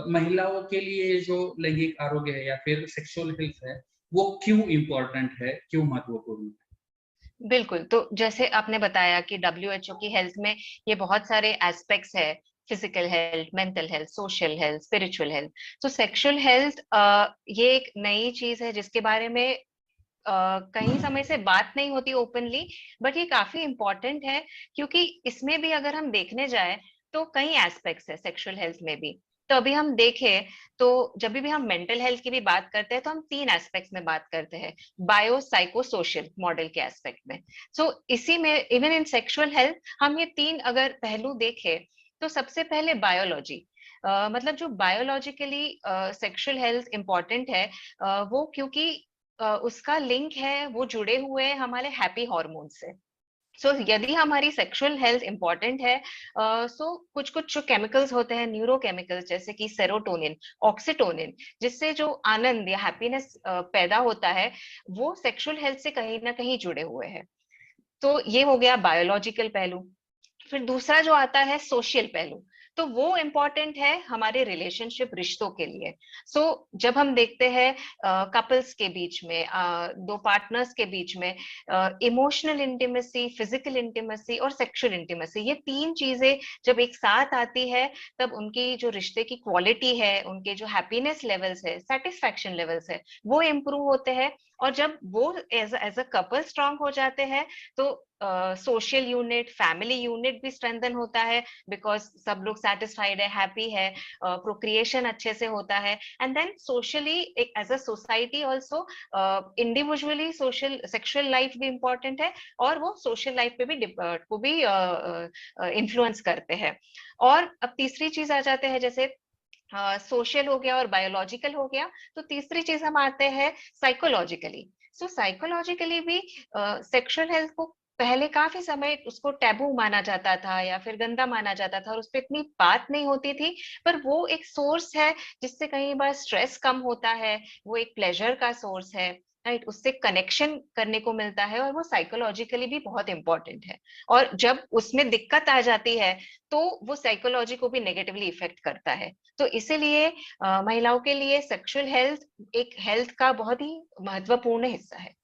महिलाओं के लिए जो लैंगिक आरोग्य है या फिर सेक्सुअल हेल्थ है, वो क्यों इम्पोर्टेंट है, क्यों महत्वपूर्ण है? बिल्कुल, तो जैसे आपने बताया कि डब्ल्यूएचओ की हेल्थ में ये बहुत सारे एस्पेक्ट्स है, physical health, mental health, social health, spiritual health. तो सेक्सुअल हेल्थ ये एक नई चीज है जिसके बारे में कई समय से बात नहीं होती ओपनली, बट ये काफी इम्पोर्टेंट है, क्योंकि इसमें भी अगर हम देखने जाए तो कई एस्पेक्ट्स है सेक्सुअल हेल्थ में भी। तो अभी हम देखें तो जब भी हम मेंटल हेल्थ की भी बात करते हैं तो हम तीन एस्पेक्ट्स में बात करते हैं, बायो साइको सोशल मॉडल के एस्पेक्ट में। सो इसी में इवन इन सेक्सुअल हेल्थ हम ये तीन अगर पहलू देखें तो सबसे पहले बायोलॉजी, मतलब जो बायोलॉजिकली सेक्सुअल हेल्थ इंपॉर्टेंट है, वो क्योंकि उसका लिंक है, वो जुड़े हुए हैं हमारे हैप्पी हार्मोन से। यदि हमारी सेक्सुअल हेल्थ इंपॉर्टेंट है, कुछ कुछ जो केमिकल्स होते हैं, न्यूरोकेमिकल्स, जैसे कि सेरोटोनिन, ऑक्सीटोनिन, जिससे जो आनंद या हैप्पीनेस पैदा होता है, वो सेक्सुअल हेल्थ से कहीं ना कहीं जुड़े हुए हैं। तो ये हो गया बायोलॉजिकल पहलू। फिर दूसरा जो आता है सोशल पहलू, तो वो इम्पोर्टेंट है हमारे रिलेशनशिप, रिश्तों के लिए। जब हम देखते हैं कपल्स के बीच में, दो पार्टनर्स के बीच में, इमोशनल इंटीमेसी, फिजिकल इंटीमेसी और सेक्सुअल इंटीमेसी, ये तीन चीजें जब एक साथ आती है, तब उनकी जो रिश्ते की क्वालिटी है, उनके जो हैप्पीनेस लेवल्स है, सेटिस्फैक्शन लेवल्स है, वो इम्प्रूव होते हैं। और जब वो एज अ कपल स्ट्रांग हो जाते हैं, तो सोशल यूनिट, फैमिली यूनिट भी स्ट्रेंथन होता है, बिकॉज सब लोग सेटिस्फाइड है, हैप्पी है, प्रोक्रिएशन अच्छे से होता है। एंड देन सोशली, एक as a society also, individually social sexual life भी इम्पोर्टेंट है, और वो सोशल लाइफ पे भी को भी इन्फ्लुएंस करते हैं। और अब तीसरी चीज आ जाते हैं, जैसे सोशल हो गया और बायोलॉजिकल हो गया, तो तीसरी चीज हम आते हैं साइकोलॉजिकली। साइकोलॉजिकली भी सेक्सुअल हेल्थ को पहले काफी समय उसको टैबू माना जाता था या फिर गंदा माना जाता था, और उस पर इतनी बात नहीं होती थी। पर वो एक सोर्स है जिससे कई बार स्ट्रेस कम होता है, वो एक प्लेजर का सोर्स है, राइट, उससे कनेक्शन करने को मिलता है, और वो साइकोलॉजिकली भी बहुत इंपॉर्टेंट है। और जब उसमें दिक्कत आ जाती है, तो वो साइकोलॉजी को भी नेगेटिवली इफेक्ट करता है। तो इसीलिए महिलाओं के लिए सेक्सुअल हेल्थ एक हेल्थ का बहुत ही महत्वपूर्ण हिस्सा है।